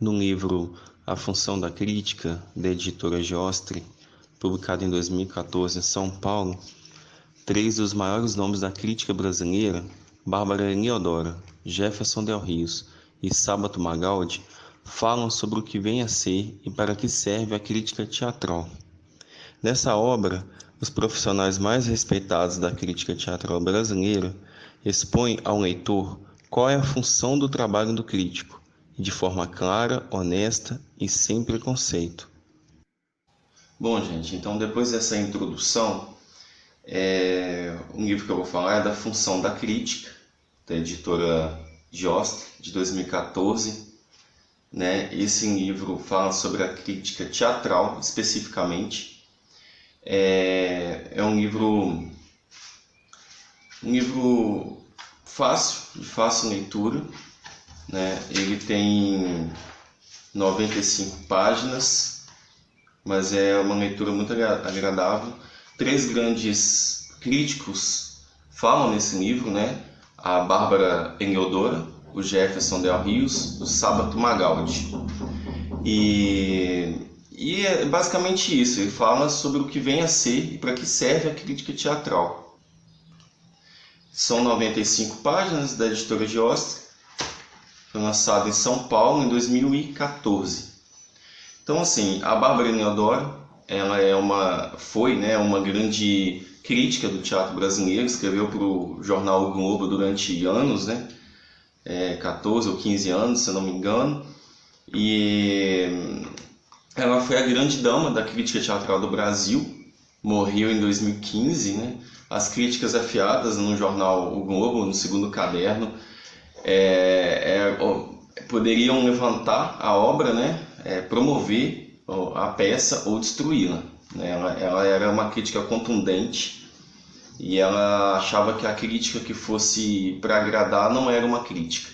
no livro A Função da Crítica, da editora Giostre, publicado em 2014 em São Paulo, três dos maiores nomes da crítica brasileira, Bárbara Heliodora, Jefferson Del Rios e Sábato Magaldi, falam sobre o que vem a ser e para que serve a crítica teatral. Nessa obra, os profissionais mais respeitados da crítica teatral brasileira expõem ao leitor qual é a função do trabalho do crítico, de forma clara, honesta e sem preconceito. Bom, gente, então depois dessa introdução, um livro que eu vou falar é da Função da Crítica, da editora Giostre, de 2014. Esse livro fala sobre a crítica teatral, especificamente. É um livro fácil, de fácil leitura, Ele tem 95 páginas, mas é uma leitura muito agradável. Três grandes críticos falam nesse livro, A Bárbara Heliodora, o Jefferson Del Rios, o Sábato Magaldi. E é basicamente isso, ele fala sobre o que vem a ser e para que serve a crítica teatral. São 95 páginas da editora Giostre, foi lançado em São Paulo em 2014. Então, assim, a Bárbara Heliodora, ela foi uma grande crítica do teatro brasileiro, escreveu para o jornal O Globo durante anos, 14 ou 15 anos, se eu não me engano, e ela foi a grande dama da crítica teatral do Brasil, morreu em 2015, As críticas afiadas no jornal O Globo, no segundo caderno, poderiam levantar a obra, promover a peça ou destruí-la. Ela era uma crítica contundente e ela achava que a crítica que fosse para agradar não era uma crítica.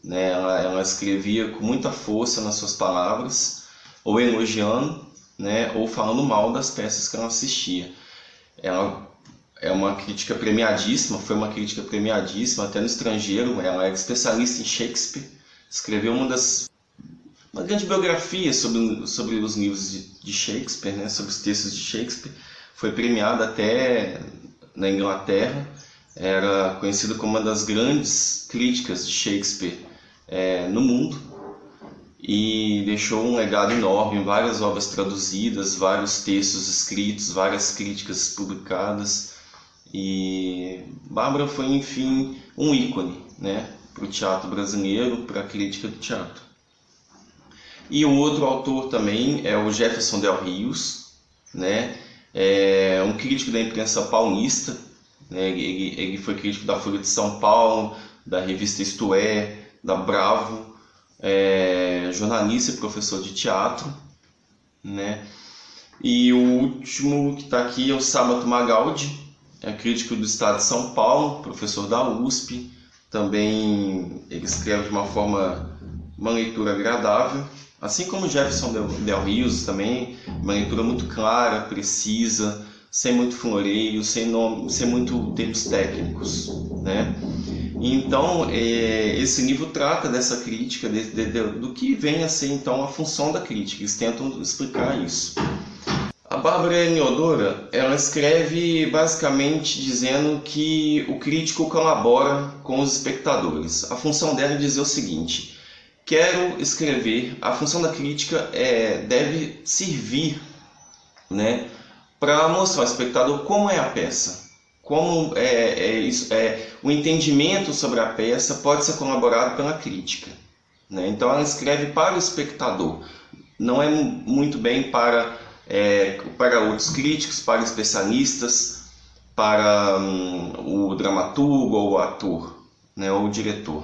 Ela escrevia com muita força nas suas palavras, ou elogiando, ou falando mal das peças que ela assistia. Ela é uma crítica premiadíssima, foi uma crítica premiadíssima até no estrangeiro. Ela é especialista em Shakespeare, escreveu uma grande biografia sobre os livros de Shakespeare, sobre os textos de Shakespeare. Foi premiada até na Inglaterra, era conhecida como uma das grandes críticas de Shakespeare no mundo, e deixou um legado enorme, várias obras traduzidas, vários textos escritos, várias críticas publicadas. E Bárbara foi, enfim, um ícone, para o teatro brasileiro, para a crítica do teatro. E o outro autor também é o Jefferson Del Rios, é um crítico da imprensa paulista, ele foi crítico da Folha de São Paulo, da revista Isto É, da Bravo, jornalista e professor de teatro, E o último que está aqui é o Sábato Magaldi, é crítico do estado de São Paulo, professor da USP. Também ele escreve de uma leitura agradável, assim como Jefferson Del Rios, também uma leitura muito clara, precisa, sem muito floreio, sem muito termos técnicos, Então, esse livro trata dessa crítica, do que vem a ser então a função da crítica. Eles tentam explicar isso. A Bárbara Heliodora, ela escreve basicamente dizendo que o crítico colabora com os espectadores. A função dela é dizer o seguinte: quero escrever, a função da crítica deve servir, para mostrar ao espectador como é a peça, como o entendimento sobre a peça pode ser colaborado pela crítica. Então ela escreve para o espectador, não é muito bem para outros críticos, para especialistas, para o dramaturgo ou o ator, ou o diretor.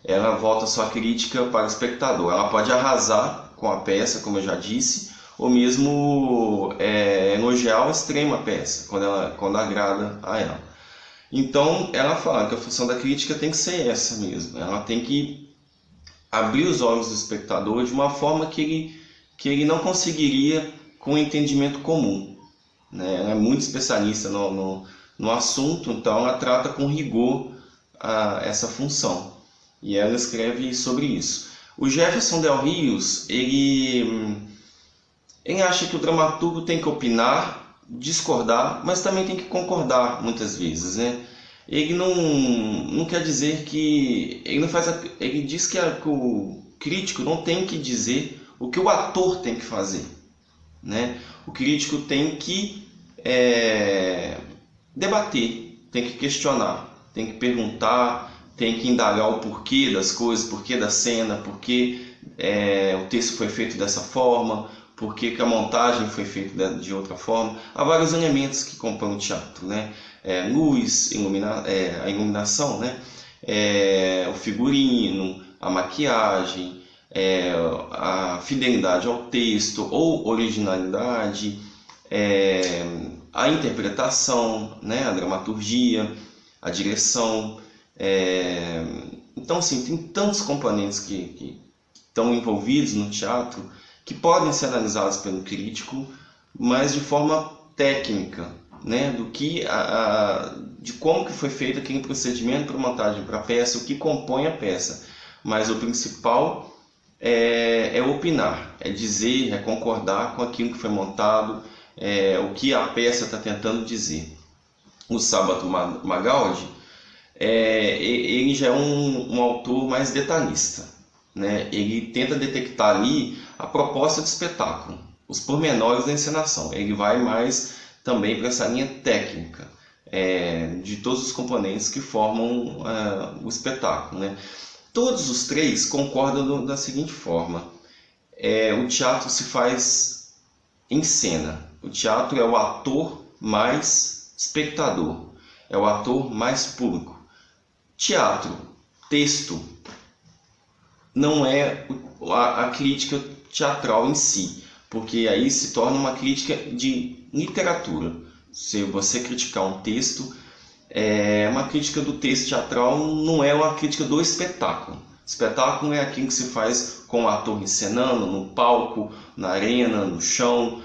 Ela volta sua crítica para o espectador. Ela pode arrasar com a peça, como eu já disse, ou mesmo elogiar ao extremo a peça, quando agrada a ela. Então, ela fala que a função da crítica tem que ser essa mesmo. Ela tem que abrir os olhos do espectador de uma forma que ele não conseguiria com o entendimento comum. Ela é muito especialista no assunto, então ela trata com rigor essa função. E ela escreve sobre isso. O Jefferson Del Rios, ele acha que o dramaturgo tem que opinar, discordar, mas também tem que concordar muitas vezes, né? Ele não quer dizer que... Ele diz que o crítico não tem que dizer o que o ator tem que fazer, né? O crítico tem que debater, tem que questionar, tem que perguntar, tem que indagar o porquê das coisas, porquê da cena, porquê o texto foi feito dessa forma, porquê que a montagem foi feita de outra forma. Há vários elementos que compõem o teatro, né? Luz, a iluminação, né? O figurino, a maquiagem, a fidelidade ao texto ou originalidade, a interpretação, né? A dramaturgia, a direção. Então, assim, tem tantos componentes que estão envolvidos no teatro que podem ser analisados pelo crítico, mas de forma técnica, né? De como que foi feito aquele procedimento para montagem para a peça, o que compõe a peça. Mas o principal é opinar, é dizer, é concordar com aquilo que foi montado, o que a peça está tentando dizer. O Sábato Magaldi, ele já é um autor mais detalhista, né? Ele tenta detectar ali a proposta do espetáculo, os pormenores da encenação. Ele vai mais também para essa linha técnica, de todos os componentes que formam o espetáculo, né? Todos os três concordam da seguinte forma: o teatro se faz em cena. O teatro é o ator mais espectador, é o ator mais público. Teatro, texto, não é a crítica teatral em si, porque aí se torna uma crítica de literatura. Se você criticar um texto, uma crítica do texto teatral não é uma crítica do espetáculo. Espetáculo é aquilo que se faz com o ator encenando, no palco, na arena, no chão,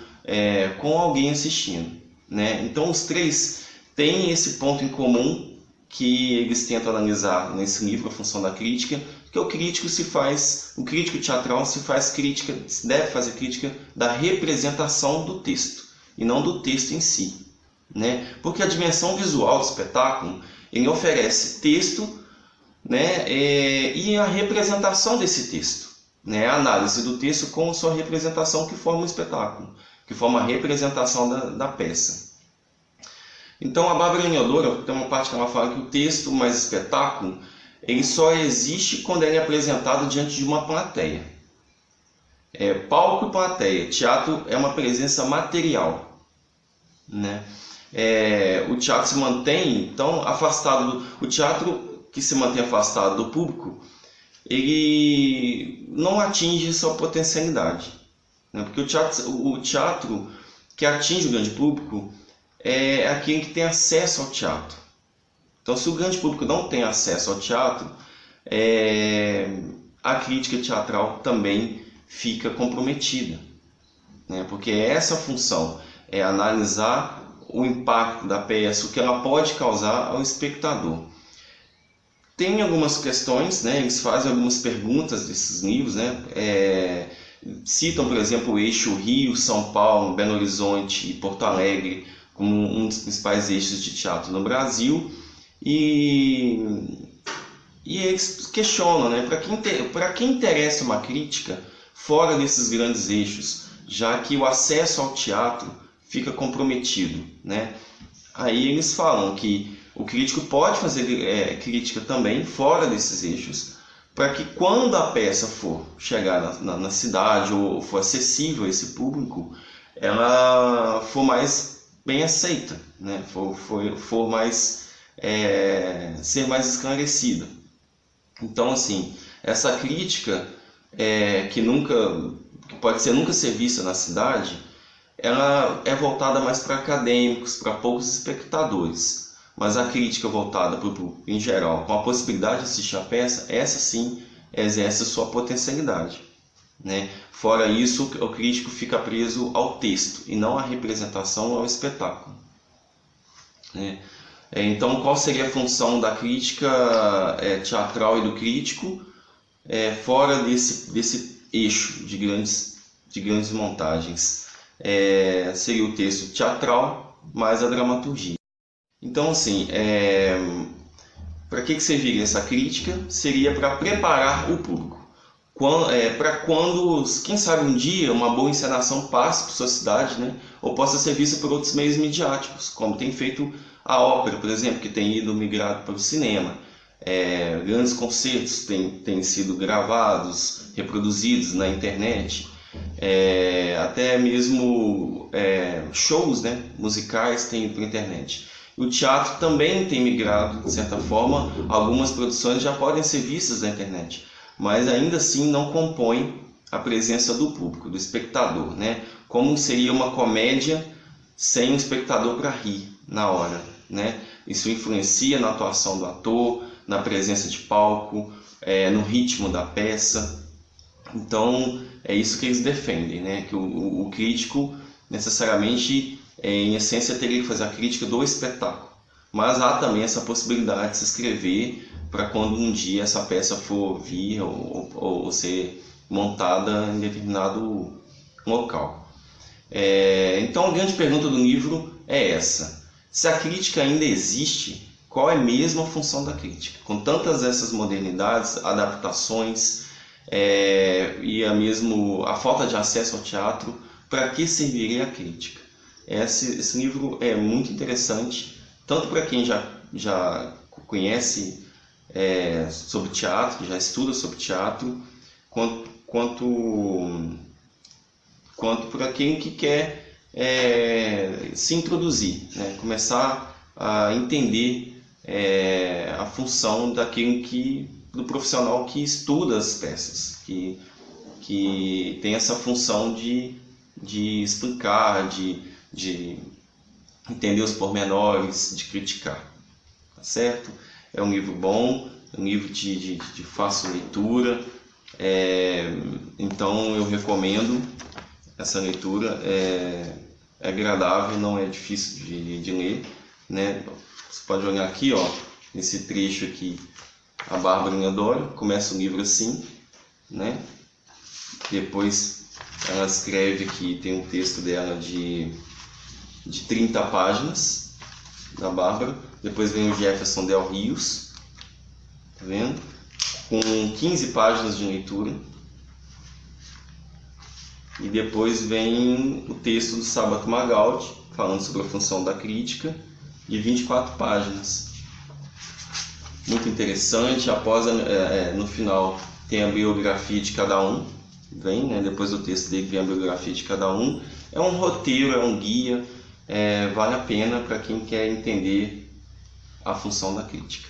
com alguém assistindo, né? Então os três têm esse ponto em comum que eles tentam analisar nesse livro, A Função da Crítica, que o crítico teatral deve fazer crítica da representação do texto, e não do texto em si, né? Porque a dimensão visual do espetáculo, ele oferece texto, né? E a representação desse texto, né? A análise do texto com sua representação que forma o espetáculo, que forma a representação da peça. Então a Bárbara Iniodoro tem uma parte que ela fala que o texto mais espetáculo, ele só existe quando ele é apresentado diante de uma plateia. Palco e plateia. Teatro é uma presença material, né? O teatro se mantém, então, afastado. O teatro que se mantém afastado do público, ele não atinge sua potencialidade, né? Porque o teatro que atinge o grande público é aquele que tem acesso ao teatro. Então, se o grande público não tem acesso ao teatro, a crítica teatral também fica comprometida, né? Porque essa função é analisar o impacto da peça, o que ela pode causar ao espectador. Tem algumas questões, né? Eles fazem algumas perguntas desses livros, né? Citam, por exemplo, o eixo Rio, São Paulo, Belo Horizonte e Porto Alegre como um dos principais eixos de teatro no Brasil. E eles questionam, né? Para quem interessa uma crítica fora desses grandes eixos, já que o acesso ao teatro fica comprometido, né? Aí eles falam que o crítico pode fazer crítica também fora desses eixos, para que quando a peça for chegar na cidade ou for acessível a esse público, ela for mais bem aceita, né? For mais ser mais esclarecida. Então, assim, essa crítica que pode nunca ser vista na cidade, ela é voltada mais para acadêmicos, para poucos espectadores. Mas a crítica voltada para o público em geral, com a possibilidade de assistir a peça, essa sim exerce sua potencialidade, né? Fora isso, o crítico fica preso ao texto e não à representação, ao espetáculo, né? Então, qual seria a função da crítica teatral e do crítico? fora desse eixo de grandes montagens. Seria o texto teatral mais a dramaturgia. Então, assim, para que serviria essa crítica? Seria para preparar o público. Para quando, quem sabe um dia, uma boa encenação passe por sua cidade, né? Ou possa ser vista por outros meios midiáticos, como tem feito a ópera, por exemplo, que tem migrado para o cinema. Grandes concertos têm sido gravados, reproduzidos na internet. Até mesmo shows, né, musicais têm ido para a internet. O teatro também tem migrado, de certa forma. Algumas produções já podem ser vistas na internet, mas ainda assim não compõe a presença do público, do espectador, né? Como seria uma comédia sem um espectador para rir na hora, né? Isso influencia na atuação do ator, na presença de palco, no ritmo da peça. Então é isso que eles defendem, né? Que o crítico necessariamente, em essência, teria que fazer a crítica do espetáculo, mas há também essa possibilidade de se escrever para quando um dia essa peça for vir ou ser montada em determinado local. Então a grande pergunta do livro é essa: se a crítica ainda existe, qual é mesmo a função da crítica? Com tantas essas modernidades, adaptações e a falta de acesso ao teatro, para que serviria a crítica? Esse livro é muito interessante, tanto para quem já conhece sobre teatro, que já estuda sobre teatro, quanto para quem que quer se introduzir, né? Começar a entender a função do profissional que estuda as peças, que tem essa função de explicar, de entender os pormenores, de criticar, tá certo? É um livro bom, é um livro de fácil leitura, então eu recomendo essa leitura. É agradável, não é difícil de ler, né? Você pode olhar aqui, ó, nesse trecho aqui, a Bárbara Adora começa o livro assim, né? Depois ela escreve aqui, tem um texto dela de 30 páginas, da Bárbara. Depois vem o Jefferson Del Rios, tá vendo? Com 15 páginas de leitura. E depois vem o texto do Sábato Magaldi, falando sobre a função da crítica, de 24 páginas. Muito interessante. No final tem a biografia de cada um. Né? Depois do texto dele vem a biografia de cada um. É um roteiro, é um guia. Vale a pena para quem quer entender a função da crítica.